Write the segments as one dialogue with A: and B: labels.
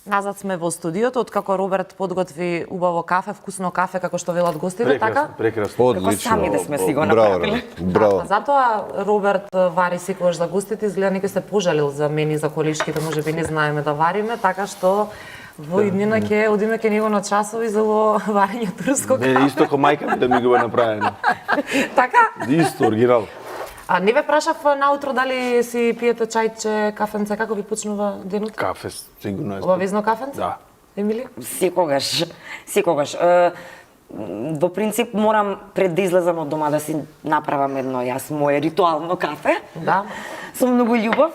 A: Назад сме во студиото, откако Роберт подготви убаво кафе, вкусно кафе, како што велат гостите, така?
B: Прекрасно.
C: Одлично.
D: Сами да сме си го
C: Браво,
D: направиле.
C: браво.
A: Затоа Роберт вари секогаш за гостите, изгледа некој се пожалил за мене и за колешките, можеби не знаеме да вариме, така што во иднина ќе одиме ке него на часови за варење турско кафе.
B: Не, исто ко мајка ми да ми го е направено.
A: Така?
B: Исто, оригинал.
A: А не ве прашав наутро дали си пиете чајче, кафенце, како ви почнува денот?
B: Кафе, сигурно е.
A: Обавезно кафенце?
B: Да.
A: Емили?
D: Секогаш. Во принцип морам пред да излезам од дома да си направам едно мое ритуално кафе.
A: Да.
D: Со многу љубов.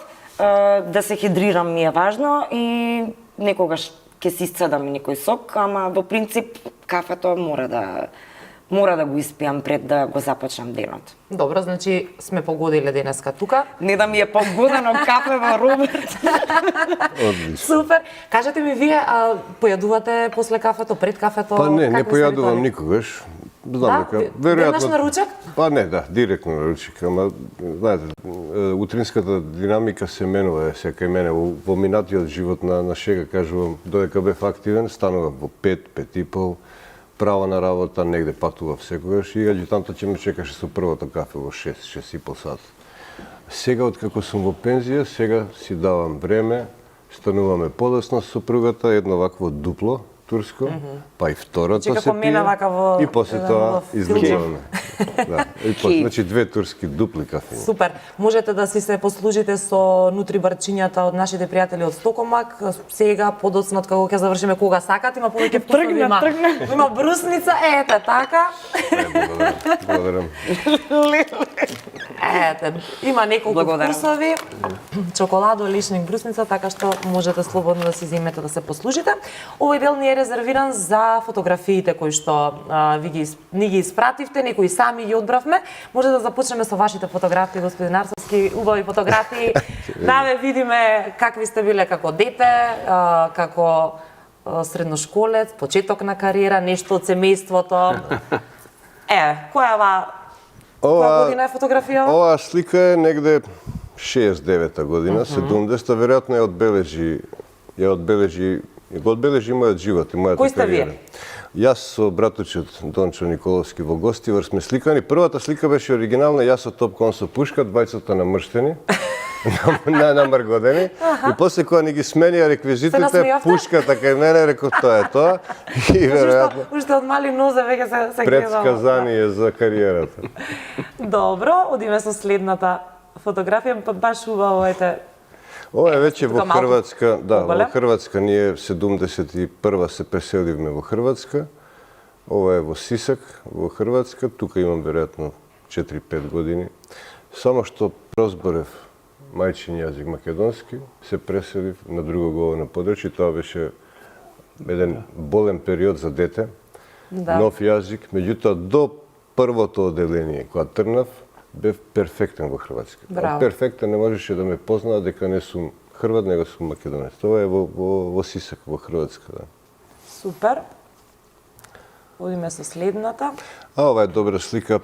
D: Да се хидрирам ми е важно и некогаш ќе си исцедам некој сок, ама во принцип кафето мора да го испијам пред да го започнам денот.
A: Добро, значи сме погодиле денеска тука.
D: Не да ми е погодено кафе во Роберт.
C: Одлично.
A: Супер. Кажете ми вие, појадувате после кафето, пред кафето?
C: Па не
A: Какви се
C: појадувам
A: ритуали?
C: никогаш.
A: Да?
C: Знам дека
A: Веднаш на ручек?
C: Па не, да, директно на ручек, ама знаете, утринската динамика се менува секај мене во минатиот живот на шега, кажувам, додека бев активен, станував во 5, 5:30, право на работа, негде патував секогаш и аѓутантот ќе ме чекаше со првото кафе во 6, 6:30 сат. Сега, откако сум во пензија, сега си давам време, стануваме подоцна со сопругата, едно вакво дупло, турско, па и второто
A: Значи,
C: се
A: како мене вака во
C: и после
A: еден
C: тоа
A: убав
C: излегуваме. Да, и после, значи две турски дупли кафе.
A: Супер. Можете да си се послужите со нутри барчињата од нашите пријатели од Стокомак. Сега, подоцна, како ќе завршиме кога сакат, има повеќе вкусови, има брусница, ете, така.
C: Благодарам.
A: Ете, има неколку
D: Благодарам.
A: вкусови, чоколадо, лишник, брусница, така што можете слободно да си земете да се послужите. Овој дел ни е резервиран за фотографиите кои што ни ги испративте, некои сами ги одбравме. Може да започнеме со вашите фотографии, господин Арсовски, убави фотографии, да ве видиме какви сте биле како дете, како средношколец, почеток на кариера, нешто од семејството. Која година е фотографијава?
C: Ова слика е негде 69-та година, 70-та, веројатно го одбележи мојот живот и мојата
A: Кој сте
C: кариера.
A: вие?
C: Јас со братучет Дончо Николовски во Гостивар сме сликани. Првата слика беше оригинална, јас со топкон со пушка, двајцата намрштени, намргодени. И после кога ни ги сменија реквизитите, пушката кај мене, реков тоа е тоа. И веројатно
A: Уште од мали нозе веќе се
C: предсказание за кариерата.
A: Добро, одиме со следната фотографија, баш убаво, ете.
C: Ова е веќе во
A: Тука малку
C: Хрватска, да,
A: поболе.
C: во Хрватска ние 71 се преселивме во Хрватска. Ова е во Сисак, во Хрватска, тука имам веројатно 4-5 години. Само што прозборев мајчин јазик македонски, се преселив на друго говорно подрачје, тоа беше еден болен период за дете.
A: Да.
C: Нов јазик, меѓутоа до првото оделение кога тргнав, бев перфектен во Хрватска.
A: Браво.
C: Перфектен не можеше да ме познаат дека не сум Хрват, него сум македонец. Тоа е во Сисак, во Хрватска, да.
A: Супер. Одиме со следната.
C: А ова е добра слика.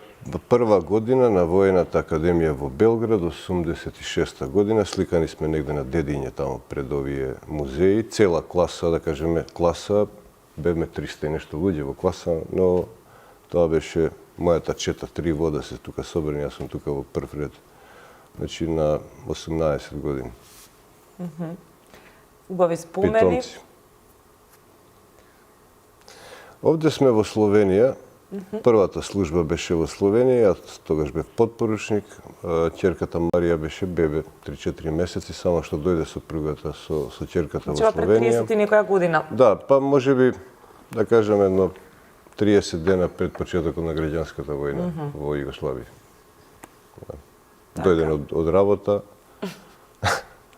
C: Прва година на Воената академија во Белград, 86-та година. Сликани сме негде на Дедиње, тамо пред овие музеи. Цела класа, да кажеме, бевме 300 и нешто луѓе во класа, но тоа беше мојата чета, 3 вода се тука собрани, јас сум тука во прв ред. Значи на 18 години.
A: Убави спомени.
C: Питомци. Овде сме во Словенија. Првата служба беше во Словенија, јас тогаш бев подпоручник. Ќерката Марија беше бебе, 3-4 месеци, само што дојде сопругата со ќерката во
A: Чува пред
C: Словенија.
A: 30 и некоја година.
C: Да, па можеби, да кажем, едно 30 дена пред почетокот на граѓанската војна во Југославија. Дојден од работа,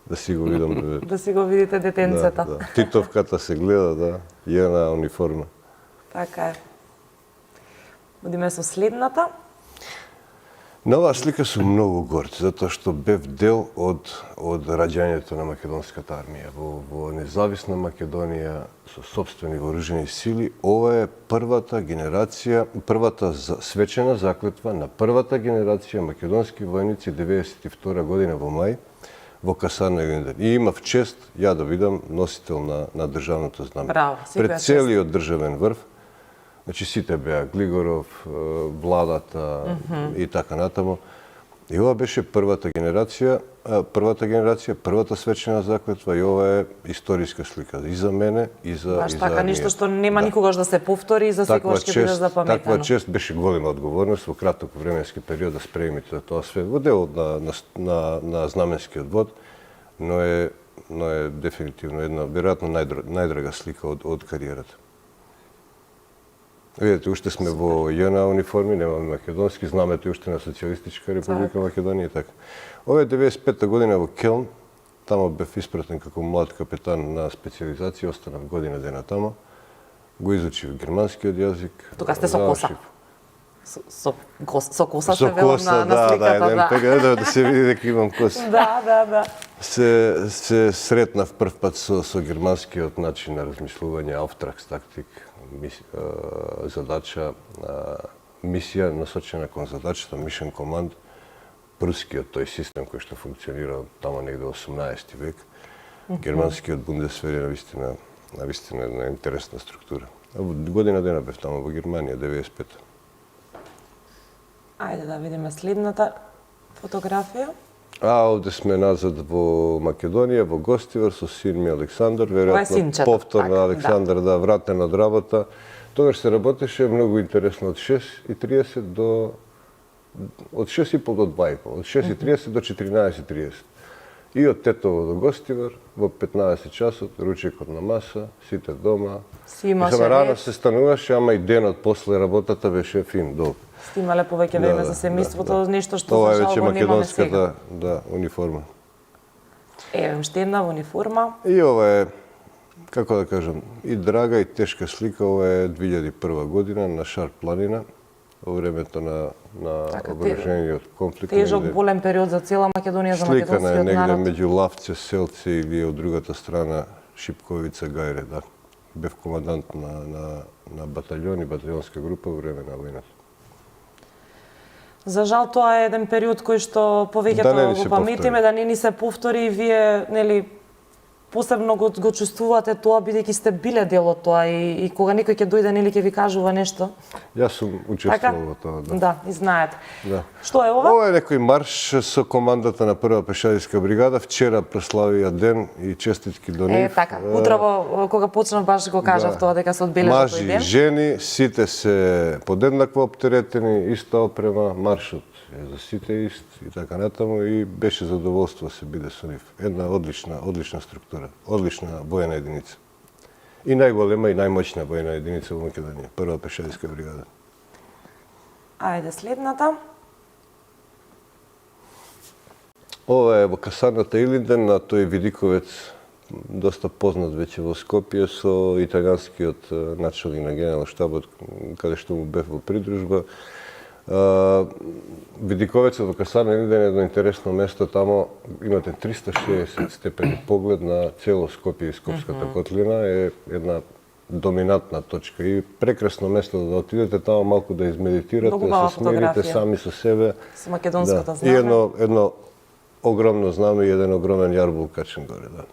C: да си го видам бебе.
A: Да си го видите детенцата.
C: Да. Титовката се гледа, да, јана униформа.
A: Така е. Одиме со следната.
C: На оваа слика сум многу горд, затоа што бев дел од раѓањето на македонската армија. Во независна Македонија, со собствени вооружени сили, ова е првата генерација, првата свечена заклетва на првата генерација македонски војници 92 година во мај, во Касарна Илинден. И имав чест ја да видам носител на државното знаме.
A: Браво, секоја
C: пред целиот државен врв. Значи сите беа Глигоров, владата и така натаму. И ова беше првата генерација, првата свечена заклетва и ова е историска слика и за мене и за
A: Баш така,
C: ние.
A: ништо што нема никогаш да се повтори и за секогаш ќе биде запаметено.
C: Таква чест беше голема одговорност во краток временски период да спремите тоа све во дел на знаменскиот вод, но е дефинитивно една веројатно најдрага слика од кариерата. Видете, уште сме во ЈНА униформи, немаме македонски, знамето уште на Социјалистичка република Македонија и така. Ова е 95-та година во Келн, тамо бев испратен како млад капетан на специализација, останав година дена тамо, го изучив германскиот јазик.
A: Тука сте со коса. Со коса
C: Со
A: се велам
C: коса,
A: на сликата,
C: еден период да се види дека имам коса.
A: Да.
C: Се сретнав прв пат со германскиот начин на размислување, Auftragstактик, задача, мисија насочена кон задачата, Mission Command, прускиот тој систем кој што функционира тамо негде 18 век. Германскиот Бундесвер е навистина една интересна структура. Година дена бев тамо во Германија, 95.
A: Ајде да видиме следната фотографија.
C: Овде сме назад во Македонија, во Гостивар со син ми Александар, веројатно повтор на Александар, да, вратен од работа. Тогаш се работеше многу интересно од 6:30 до од 6:30 до 2:30, од 6:30 до 14:30. И од Тетово до Гостивар во 15 часот, ручекот на маса, сите дома.
A: Си имаше
C: рано се стануваше, ама и денот после работата беше фин, добро.
A: Сте имале повеќе време за семејството, нешто што
C: Ова
A: за
C: е веќе
A: жал го немаме сега.
C: македонската, униформа.
A: Еве уште една униформа.
C: И ова е, како да кажам, и драга и тешка слика. Ова е 2001 година на Шар планина, во времето на оборужениот конфликт.
A: Тежок, болен период за цела Македонија, за македонскиот народ.
C: Сликана е негде меѓу Лавце, Селце или од другата страна Шипковица, Гајре, да. Бев командант на батальон и батальонска група во време на војната.
A: За жал тоа е еден период кој што повеќето го паметиме, да не ни се повтори и вие, нели, посебно го чувствувате тоа, бидејќи сте биле дел од тоа и кога некој ќе дојде, нели, ќе ви кажува нешто.
C: Јас сум учествувал во тоа, да.
A: Да, и знаете.
C: Да.
A: Што е ова?
C: Ова е некој марш со командата на прва пешадиска бригада. Вчера прославија ден и честитки до нив.
A: Така, утрово кога почнав баш го кажав тоа дека се одбележа тој ден.
C: Мажи, жени, сите се подеднакво оптеретени, иста опрема, маршот е за сите ист и така натаму и беше задоволство да се биде со нив. Една одлична структура, одлична војна единица. И најголема и најмоćна војна единица во Македонија, прва пешадиска бригада.
A: Ајде следната.
C: Ова е во касарната Илинден, на тој видиковец доста познат веќе во Скопје со италијанскиот началник на генерал штабот, каде што му бев во придружба. Видиковецот во касарна Илинден е едно интересно место, тамо имате 360 степени поглед на цело Скопје и Скопската котлина, е една доминантна точка и прекрасно место да отидете тамо малку да измедитирате, да се смирите сами со себе.
A: Со македонското знаме.
C: И едно огромно знаме и еден огромен јарбол качен горе, да.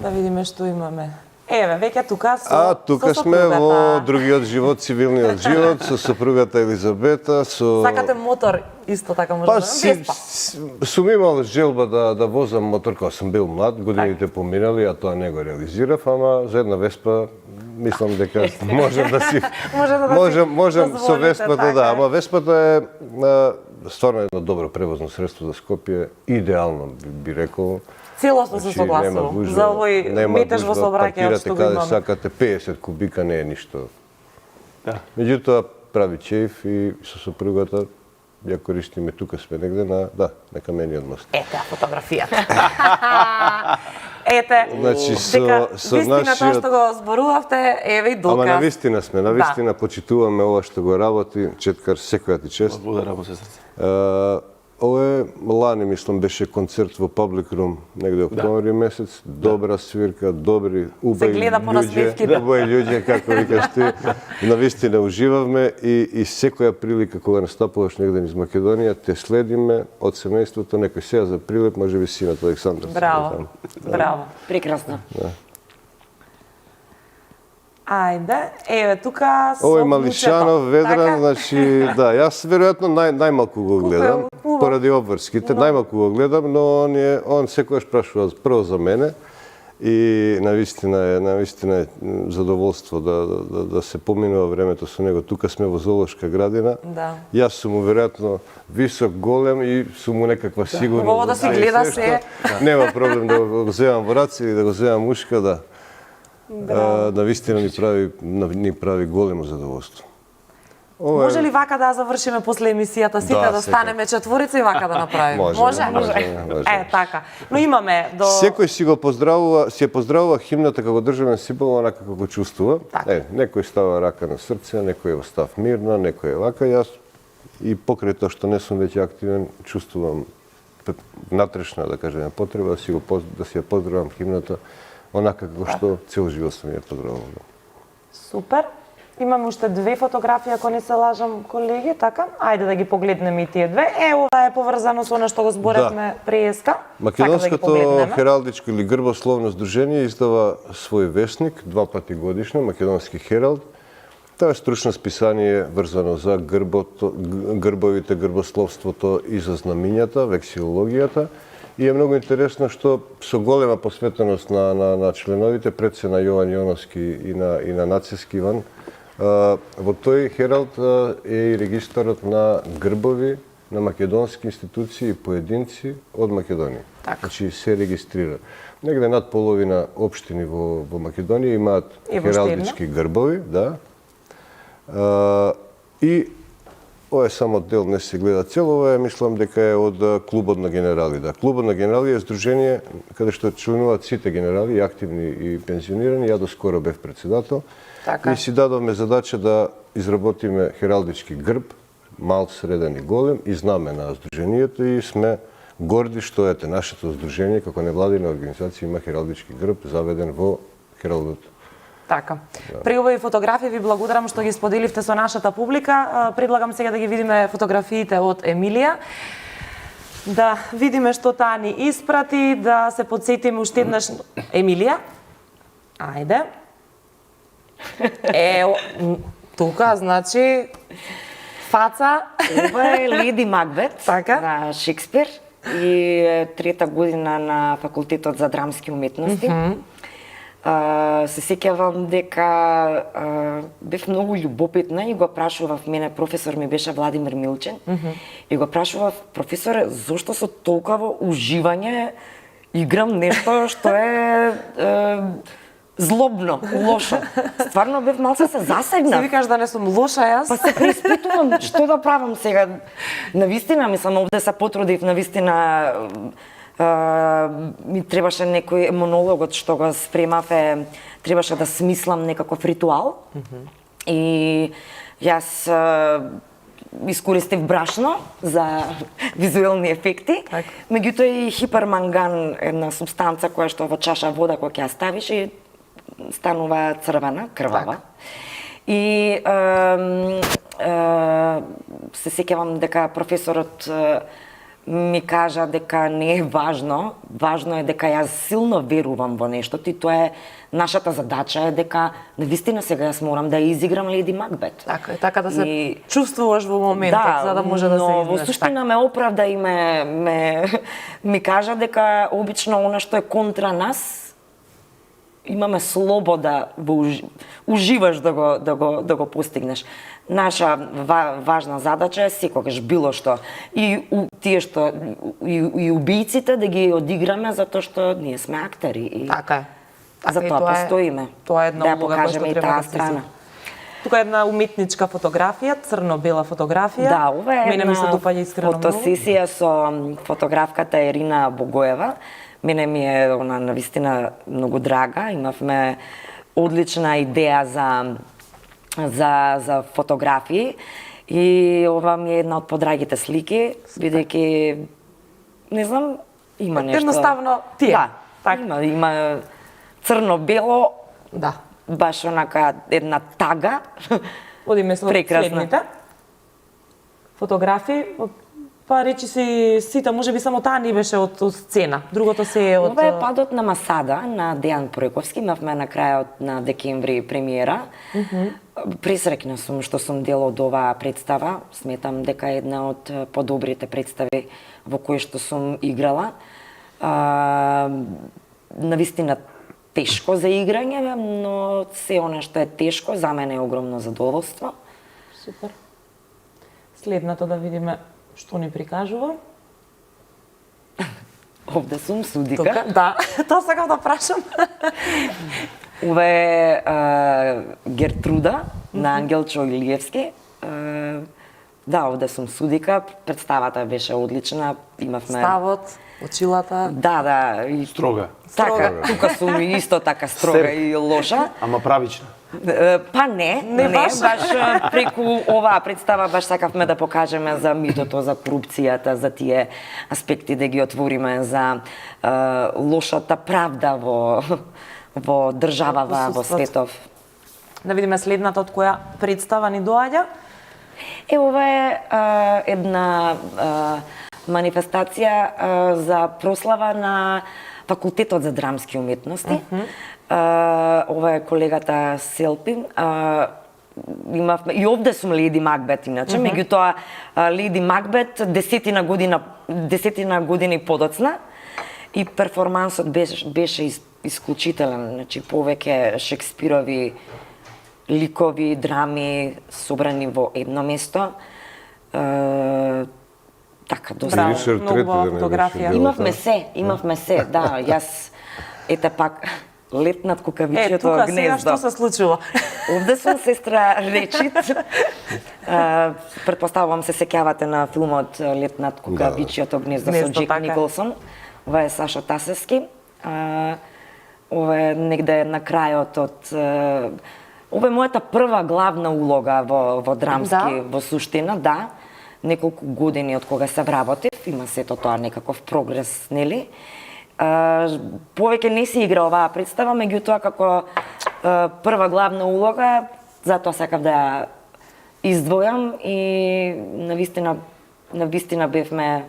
A: Да видиме што имаме. Еве, веќе тука
C: тука сме во другиот живот, цивилниот живот, со сопругата Елизабета, со...
A: Сакате мотор, исто така може да Веспа.
C: Сум имал желба да возам мотор кога сум бил млад, годините поминали, а тоа не го реализирав, ама за една Веспа мислам дека можам да си... можам со Веспата, да, ама Веспата е стварно едно добро превозно средство за Скопје, идеално би рекол.
A: Целосно се согласувам. За овој метеж во сообраќајот што го имаме.
C: Каде сакате, 50 кубика не е ништо. Да. Меѓутоа прави чеиф и со сопругата ја користиме, тука сме негде на камениот мост.
A: Ете фотографијата. Ете,
C: значи со
A: вистината што го зборувавте, еве и доказ.
C: Ама навистина сме, навистина почитуваме ова што го работи, Четкар, секоја ти чест.
B: Благодарам се срце.
C: Ова е лани, мислам, беше концерт во Public Room, негде октомври месец, добра свирка, добри, убави
A: гледа по насмевките.
C: убави луѓе, како викаш ти. Навистина уживавме и секоја прилика кога настапуваш негде низ Македонија, те следиме од семејството, некој сега за прилеп, може би синот Александар.
A: Браво, браво.
D: Прекрасно.
A: Ајде, еве тука со
C: Овој Малишанов,
A: Вучето.
C: Ведран,
A: Така?
C: значи, да, јас веројатно најмалку го гледам,
A: Убаво.
C: поради обврските, најмалку го гледам, но он секогаш прашува прво за мене и навистина е задоволство да се поминува времето со него. Тука сме во Зоолошка градина.
A: Да.
C: Јас сум му веројатно висок, голем и сум му некаква сигурност.
A: Убаво да се гледа се.
C: Нема проблем да го земам во раце или да го земам ушка, да. Навистина ни прави големо задоволство.
A: Може ли вака да завршиме после емисијата сите,
C: Да,
A: да станеме четворица и вака да направиме?
C: Може.
A: Така. Но имаме до...
C: Секој си ја поздравува химната како државен символ, онака како чувствува.
A: Така.
C: Некој става рака на срце, некој остав мирна, некој е вака. Јас и покрај тоа што не сум веќе активен, чувствувам натрешна, да кажеме, потреба да си ја поздравам химната, онака како што цел живот сум ја поздравувал.
A: Супер. Имаме уште две фотографии, ако не се лажам, колеги, така? Ајде да ги погледнеме и тие две. Ова е поврзано со она што го зборевме преска.
C: Македонското хералдичко или грбословно здружение издава свој весник, 2 пати годишно, Македонски хералд. Тоа е стручно списание врзано за грбовите, грбословството и за знамињата, вексилологијата. И е многу интересно што со голема посветеност на членовите, пред се на Јован Јоновски и на Нацески Иван, во тој хералд е и регистарот на грбови на македонски институции и поединци од Македонија.
A: Така.
C: Значи се регистрира. Негде над половина општини во Македонија имаат хералдички грбови, да. И ова е само дел, не се гледа цел, ова е, мислам дека е од Клубот на генерали. Да. Клубот на генерали е здружение каде што членуваат сите генерали, и активни и пензионирани. Ја доскоро бев председател.
A: Така.
C: И си дадовме задача да изработиме хералдички грб, мал, среден и голем, и знаме на здружението, и сме горди што ете нашето здружение како невладина организација има хералдички грб заведен во хералдот.
A: Така. При овој фотографии ви благодарам што ги споделивте со нашата публика. Предлагам сега да ги видиме фотографиите од Емилија. Да видиме што таа ни испрати, да се подсетиме уште еднаш Емилија. Ајде. Тука, значи, фаца.
D: Ова е Леди Макбет
A: Така.
D: на Шекспир и е 3-та година на факултетот за драмски уметности. Се сеќавам дека бев многу љубопитна и го прашував, мене професор ми беше Владимир Милчен, и го прашував, професоре, зошто со толкова уживање играм нешто што е злобно, лошо. Стварно бев малце се засегнав.
A: Си викаш да не сум лоша јас?
D: Па се преиспитувам, што да правам сега? Навистина, мислам, овде се потрудив, навистина ми требаше некој монологот што го спремав, требаше да смислам некаков ритуал. И јас искористив брашно за визуелни ефекти. Меѓутоа и хиперманган, една субстанца која што во чаша вода која ќе ја ставиш и станува црвена, крвава. И се сеќавам дека професорот ми кажа дека не е важно, важно е дека јас силно верувам во нештото и тоа е нашата задача е дека навистина сега јас морам да ја изиграм Леди Макбет.
A: Така да се чувствуваш во моментот, за да може да се
D: но
A: изнеш.
D: во суштина ме оправда и ми кажа дека обично она што е контра нас имаме слобода во уживаш да го постигнеш. Наша важна задача е секогаш било што и тие што и убијците да ги одиграме затоа што ние сме актери и
A: така е.
D: За тоа постоиме.
A: Тоа е една
D: да
A: улога која што
D: покажеме и
A: треба
D: таа
A: да се
D: страна.
A: Тука е една уметничка фотографија, црно-бела фотографија.
D: Да, ова е
A: Мене ми се допаѓа искрено многу.
D: фотосесија со фотографката Ирина Богоева. Мене ми е она навистина многу драга. Имавме одлична идеја за фотографии И ова ми е една од подрагите слики, бидејќи не знам, има нешто.
A: Едноставно ти е.
D: Да,
A: Така.
D: има црно-бело,
A: Да.
D: баш онака една тага.
A: Одиме со
D: Прекрасна.
A: следните. Фотографии, па речи си сите, може би само таа не беше од сцена. Другото се е од...
D: Ова е падот на Масада на Дејан Пројковски, имавме на крајот на декември премиера. Пресрекна сум што сум дел од оваа представа. Сметам дека е една од подобрите представи во кои што сум играла. Навистина тешко за играње, но се она што е тешко за мене е огромно задоволство.
A: Супер. Следното да видиме што ни прикажува.
D: Овде сум судика.
A: Тука, да, тоа сакав да прашам.
D: Ова е Гертруда на Ангелчо Илиевски. Да, овде сум судика. Представата беше одлична. Имавме...
A: Ставот, очилата.
D: Да. И...
B: Строга.
D: Така, тука сум исто така строга и лоша.
B: Ама правична.
D: Па не,
A: баш.
D: баш преку оваа представа баш сакавме да покажеме за митото, за корупцијата, за тие аспекти да ги отвориме, за лошата правда во државава, во светов.
A: Да видиме следната од која представа ни доаѓа.
D: Ова е една манифестација за прослава на Факултетот за драмски уметности. Ова е колегата Селпин. Имавме и овде сум Леди Макбет иначе, меѓутоа Леди Макбет десетина години подоцна и перформансот беше исклучителен, значи повеќе Шекспирови ликови, драми собрани во едно место. Така, доста.
A: Браво,
C: Ричард
A: многу
C: Трети
A: убава
C: да не
A: фотографија.
C: беше
D: Имавме се, да, јас ете пак лет над кукавичјето
A: тука
D: гнездо.
A: сега што се случило?
D: Овде сум сестра Речит. Претпоставувам се сеќавате на филмот Лет над кукавичјето гнездо со
A: Гнездо,
D: Джек
A: така.
D: Николсон. Ова е Сашо Тасевски. Ова е негде на крајот од ова е мојата прва главна улога во драмски, во суштина, да. Неколку години од кога се вработив, има сето тоа некаков прогрес, нели? Повеќе не се игра оваа представа, меѓутоа како прва главна улога, затоа сакав да ја издвојам и навистина бевме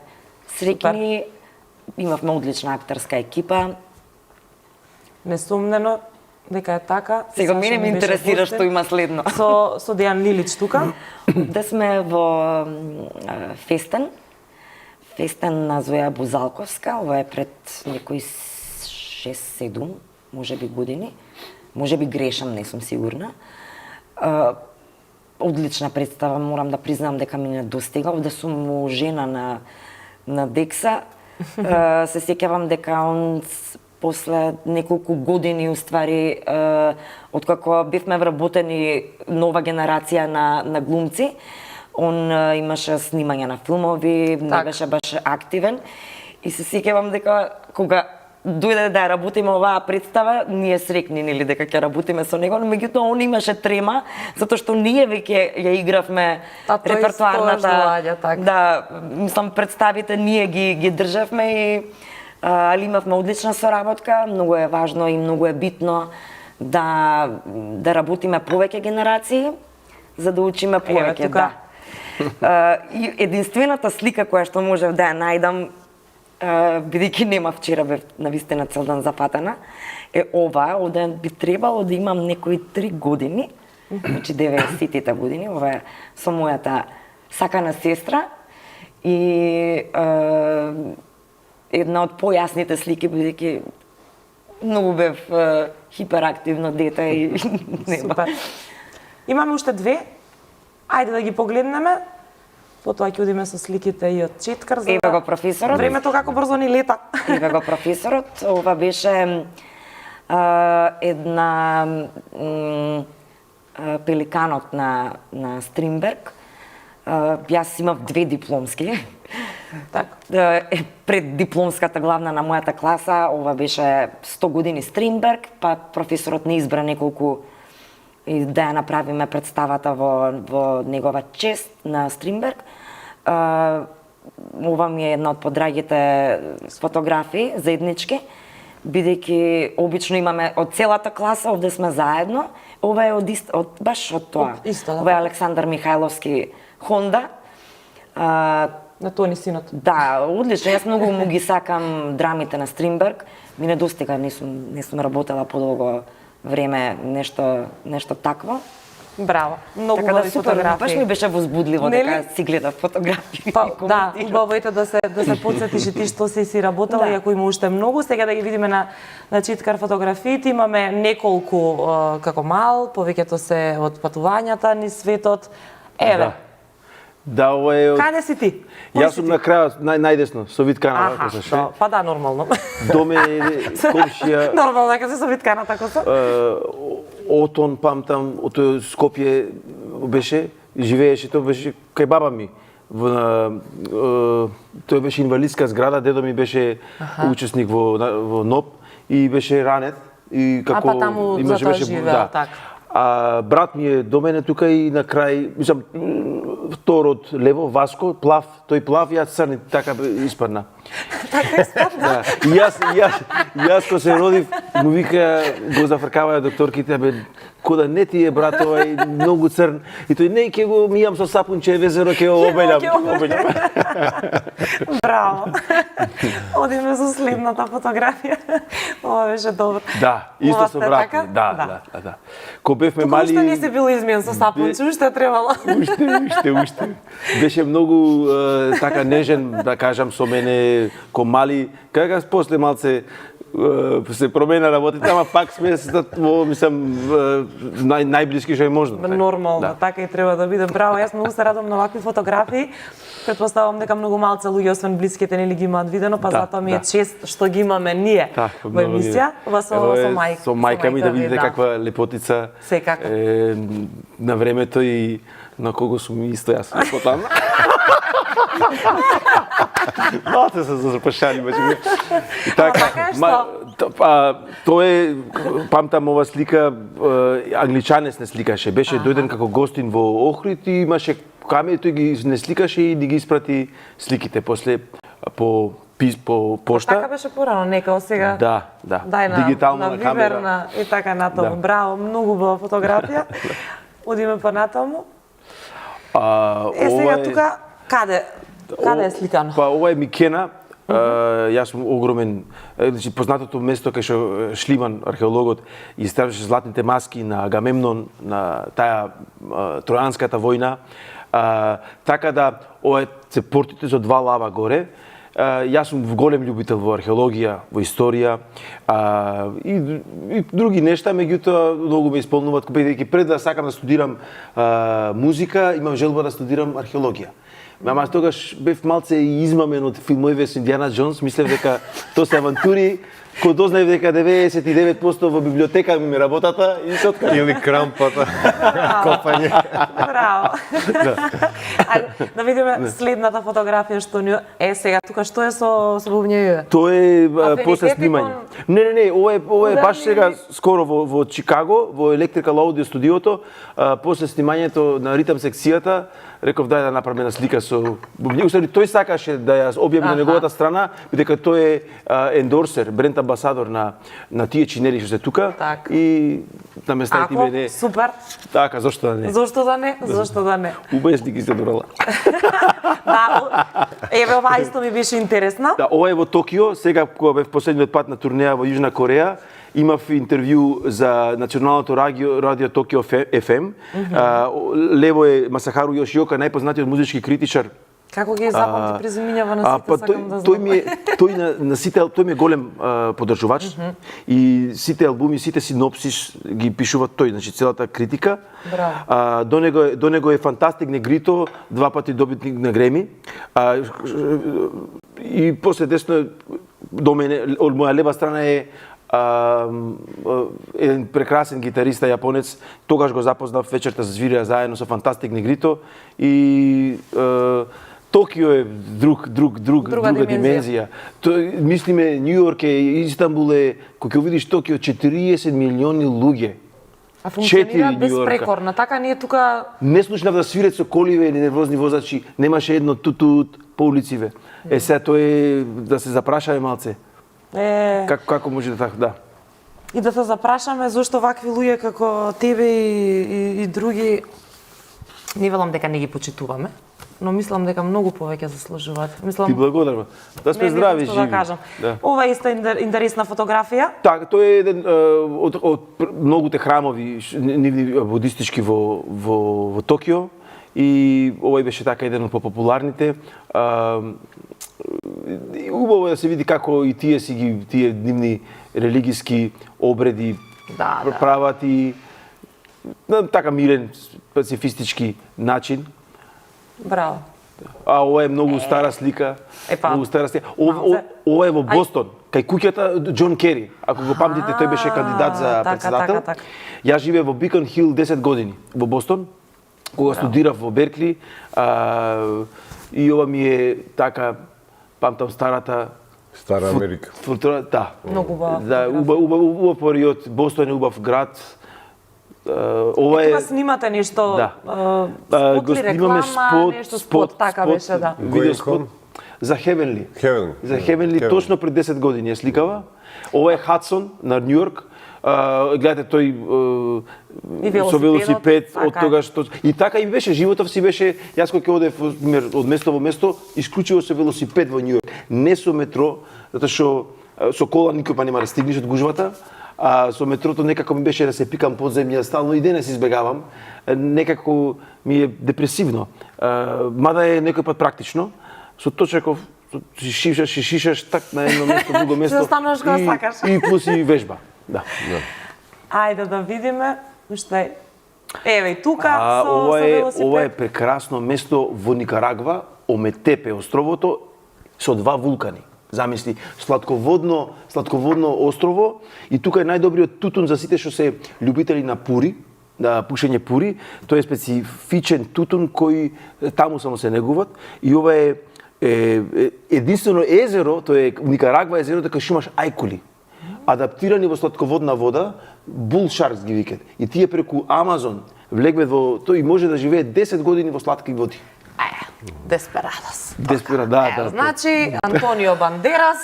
D: среќни, имавме одлична актерска екипа.
A: Несумнено дека е така.
D: Сега
A: Саша
D: мене ме
A: ни беше
D: интересира
A: гостин
D: што има следно.
A: Со Дејан Лилич тука.
D: Да сме во фестен на Зоја Бузалковска, ова е пред некои 6-7, можеби години. Можеби грешам, не сум сигурна. Одлична представа, морам да признам дека ми недостига. Овде сум жена на Декса. Се сеќавам дека он после неколку години, уствари, откако бевме вработени нова генерација на глумци, он имаше снимање на филмови, не беше баш активен. И се сеќавам дека кога дојде да ја работиме оваа представа, ние срекни, нели, дека ќе работиме со него, но меѓутоа он имаше трема, затоа што ние веќе ја игравме репертоарната. Да, мислам, представите ние ги државме и али имавме одлична соработка, многу е важно и многу е битно да работиме повеќе генерации, за да учиме повеќе, да. И единствената слика која што можев да ја најдам, бидејќи нема вчера бев навистина цел ден запатена, е ова, овде би требало да имам некои 3 години, значи 90-тите години, ова е со мојата сакана сестра и една од појасните слики, бидејќи многу бев хиперактивно дете и нема.
A: Супер. Имаме уште 2. Ајде да ги погледнеме. Потоа ќе одиме со сликите и од Четкар.
D: Еве го професорот.
A: Времето како брзо ни лета.
D: Еве го професорот. Ова беше една пеликанот на Стринберг. Јас имав 2 дипломски.
A: Така.
D: Пред дипломската главна на мојата класа, ова беше 100 години Стринберг, па професорот не избра неколку и да ја направиме представата во негова чест на Стринберг. Ова ми е една од подрагите фотографии заеднички, бидејќи обично имаме од целата класа, овде сме заедно. Ова е баш од тоа.
A: Исто, да.
D: Ова е Александар Михајловски Хонда.
A: На Тони синот.
D: Да, одлично. Јас многу му ги сакам драмите на Стринберг. Ми недостига, не сум работела подолго време нешто такво.
A: Браво. Многу
D: Така да
A: убави
D: супер,
A: фотографии.
D: баш ми беше возбудливо
A: Нели?
D: дека си гледав фотографии.
A: Па,
D: и
A: да,
D: коментирав.
A: убаво ете да се потсетиш и ти што си работела,
D: Да.
A: иако има уште многу. Сега да ги видиме на читкар фотографиите, имаме неколку како мал, повеќето се од патувањата ни светот. Еве,
B: Да, ова е...
A: каде си ти? Кој
B: Јас
A: си
B: сум
A: ти?
B: на крајот, најдесно, со Виткана,
A: Аха,
B: ако се
A: да, па да, нормално.
B: До мене комшија,
A: Нормално дека се со Виткана така се.
B: Отон, памтам, од Скопје беше, живееше, тој беше кај баба ми. Тој беше инвалидска зграда, дедо ми беше учесник во НОП и беше ранет. И како
A: па таму затоа живеел, така.
B: А брат ми е до мене тука и на крај, мислам, второт лево, Васко, плав, тој плав, јас црни, така испадна.
A: Така испадна.
B: Да. И јас кога се родив, му вика, го зафркаваја докторките, бе, кода не ти е брат овај многу црн. И тој не ќе го мијам со сапунче везеро, ќе го обелјам.
A: Браво. Одиме со следната фотографија. Ова беше добро.
B: Да, исто
A: Ова
B: со
A: сте
B: брат
A: така?
B: ми. Да. Ко бевме
A: Тука
B: мали...
A: уште не си бил измиен со сапунче, уште требало.
B: Уште. Беше многу така нежен, да кажам, со мене ко мали. Кога после малце се промена работите, ама пак сме мислам најблиски што е можно.
A: Нормално,
B: Да.
A: така и треба да биде. Браво, јас многу се радувам на вакви фотографии. Предпоставам дека многу малце луѓе, освен блиските, нели ги имаат видено, па
B: Да,
A: затоа ми е
B: да.
A: чест што ги имаме ние
B: Така,
A: во емисија. Ова со мајка.
B: Со мајка ми да видите
A: да.
B: каква лепотица.
A: Секако.
B: На времето и на кого сум исто јас потам. Малце се запашани, бачи.
A: така е што?
B: Тоа е, памтам ова слика, англичанец не сликаше. Беше дојден како гостин во Охрид и имаше камери, тој ги не сликаше и ги испрати сликите после по пошта.
A: Така беше порано, нека сега.
B: Да.
A: Дај на
B: Дигитално на
A: Вибер,
B: камера.
A: и така натаму.
B: Да.
A: Браво, многу убава фотографија. Одиме па натаму. Сега тука каде е сликано?
B: Па ова е Микена. Јас сум огромен, значи познатото место кај што Шлиман, археологот, истражуваше златните маски на Агамемнон, на таа Тројанската војна. Така да ова се портите со два лава горе. Јас сум голем љубител во археологија, во историја и други нешта, меѓутоа многу ме исполнуваат, бидејќи пред да сакам да студирам музика, имам желба да студирам археологија. Ама тогаш бев малце измамен од филмовите со Индиана Джонс, мислев дека тоа се авантури, кога дознаев дека 99% во библиотека ми ме работата и се откажа.
C: Или крампата, копање.
A: Браво. Ајде, да видиме следната фотографија што ни е сега тука, што е со бубњевите?
B: Тоа е после
A: Афинитети
B: снимање.
A: кон-
B: Не, ова е баш
A: Ударни-
B: сега скоро во Чикаго, во Electrical Audio студиото, после снимањето на ритам секцијата, реков дај да направиме една слика со бубњи. Усади тој сакаше да ја објави на неговата страна, бидејќи тој е ендорсер, бренд амбасадор на тие чинери што се тука
A: Така.
B: и наместајте
A: Ако,
B: мене.
A: супер.
B: Така, зошто да не?
A: Зошто да не? Зошто да не?
B: Убесни ги се добрала.
A: Да, еве ова исто ми беше интересна.
B: Да, ова е во Токио, сега кога бев последниот пат на турнеја во Јужна Кореја, имав интервју за националното радио Токио FM. Лево е Масахару Јошиока, најпознатиот музички критичар.
A: Како ги запамти презимињава на сите,
B: Па
A: сакам да
B: тој
A: знам.
B: ми е на сите, тој ми е голем поддржувач и сите албуми, сите синопсис ги пишува тој, значи целата критика.
A: Браво.
B: До него е Фантастик Негрито, 2 пати добитник на Греми. И после десно до мене, од моја лева страна е еден прекрасен гитариста јапонец, тогаш го запознав, вечерта свирија заедно со Фантастик Негрито и Токио е друга димензија. Мислиме Њујорк е, Истанбул е, кога ќе видиш Токио 40 милиони луѓе.
A: А функционира
B: 4 Њујорка.
A: безпрекорно, така ние тука
B: Не слушнав да свират со коливе или нервозни возачи, немаше едно тутут по улициве. Сега тоа е да се запрашаме малце. Како може да така, да.
A: И да се запрашаме зошто вакви луѓе како тебе и други, не велам дека не ги почитуваме, но мислам дека многу повеќе заслужуваат.
B: Ти благодарам. Да сме здрави,
A: живи.
B: живи.
A: Да кажам.
B: Да.
A: Ова е исто интересна фотографија.
B: Така, тоа е еден од многуте храмови нивни будистички во Токио и овој беше така еден од популарните. Убаво е да се види како и тие нивни религиски обреди прават и на така мирен, пацифистички начин.
A: Браво.
B: А ова е многу стара слика. Многу стара слика. Ова е во Бостон, кај куќата Џон Кери. Ако го памтите, тој беше кандидат за председател.
A: Така.
B: Јас живеев во Бикон Хил 10 години во Бостон, кога студирав во Беркли. И ова ми е така, памтам старата
C: Стара Америка.
B: Да.
A: Многу убава.
B: Да, убав период. Бостон е убав град. Ова е...
A: Тука снимате нешто,
B: Да.
A: спот ли, реклама, нешто спот, така беше, да.
B: Видео спот за Heavenly. За Heavenly точно пред 10 години е сликава. Ова е Хадсон на Нью Йорк. Гледате тој со велосипед од тогаш и така и беше животов си беше. Јас кога ќе одев од место во место исклучиво со велосипед во Нью Йорк, не со метро, затоа што со кола никој па нема да стигнеш од гужвата. А со метрото некако ми беше да се пикам под земја, стално и денес избегавам. Некако ми е депресивно. Мада е некој пат практично. Со точаков шишаш так на едно место, друго место.
A: Застануваш кога сакаш.
B: И плюс и вежба. Да.
A: Ајде да видиме уште. Еве и тука со велосипед.
B: Ова е прекрасно место во Никарагва, Ометепе островото со два вулкани. Замисли, сладководно острово и тука е најдобриот тутун за сите што се љубители на пури, на пушење пури. Тоа е специфичен тутун кој таму само се негуват и ова е единствено езеро, тоа е Никарагва езеро дека што имаш ајкули. Адаптирани во сладководна вода, bull sharks ги викат. И тие преку Амазон влегват во тој и може да живее 10 години во сладки води.
A: Десперадос.
B: Да.
A: Значи, Антонио Бандерас.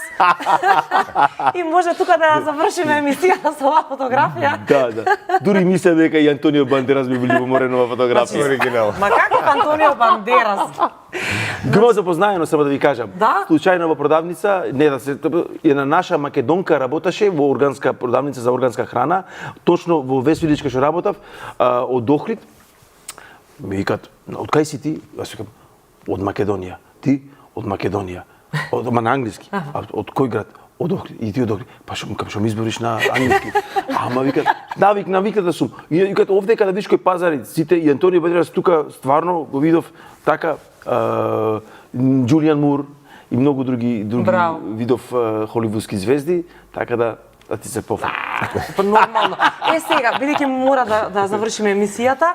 A: И може тука да завршиме емисијата со оваа фотографија.
B: Да. Дури мислам дека и Антонио Бандерас би били во моренова фотографија.
C: Оригинал.
A: Ма како Антонио Бандерас?
B: Го запознаено, само да ви кажам.
A: Да?
B: Случајно во продавница, една наша македонка работеше во органска продавница за органска храна, точно во Весвиличка што работав, од Охрид. Ми викат, од кај си ти? Јас викам, од Македонија. Ти? Од Македонија. Ама на англиски. Од кој град? Од Охрид. И ти од Охрид. Па што ми избориш на англиски? Ама викат, навикната сум. И викат, овде каде видиш кој пазари, сите и Антонио Бандерас тука стварно го видов така Џулијан Мур и многу други видов холивудски звезди, така да ти се пофа.
A: Нормално. Сега, бидејќи мора да завршиме емисијата,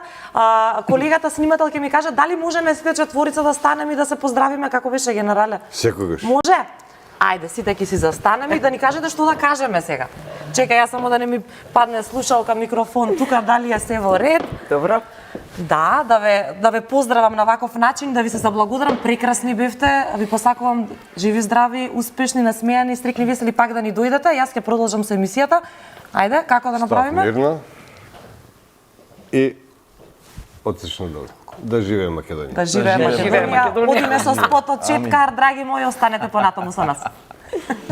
A: колегата снимател ќе ми каже дали можеме сите четворица да станеме и да се поздравиме како беше генерале?
C: Секогаш.
A: Може? Ајде, сите ќе си застанеме и да ни кажете што да кажеме сега. Чекај, јас само да не ми падне слушалка, микрофон тука, дали е се во ред.
D: Добро.
A: Да ве поздравам на ваков начин, да ви се заблагодарам, прекрасни бевте, ви посакувам живи, здрави, успешни, насмејани, стрикни, весели пак да ни дојдете. Јас ќе продолжам со емисијата. Ајде, како да направиме?
C: Став мирно и отлично да живее Македонија.
A: Да живее Македонија. Одиме со спотот Четкар, драги мои, останете понатаму со нас.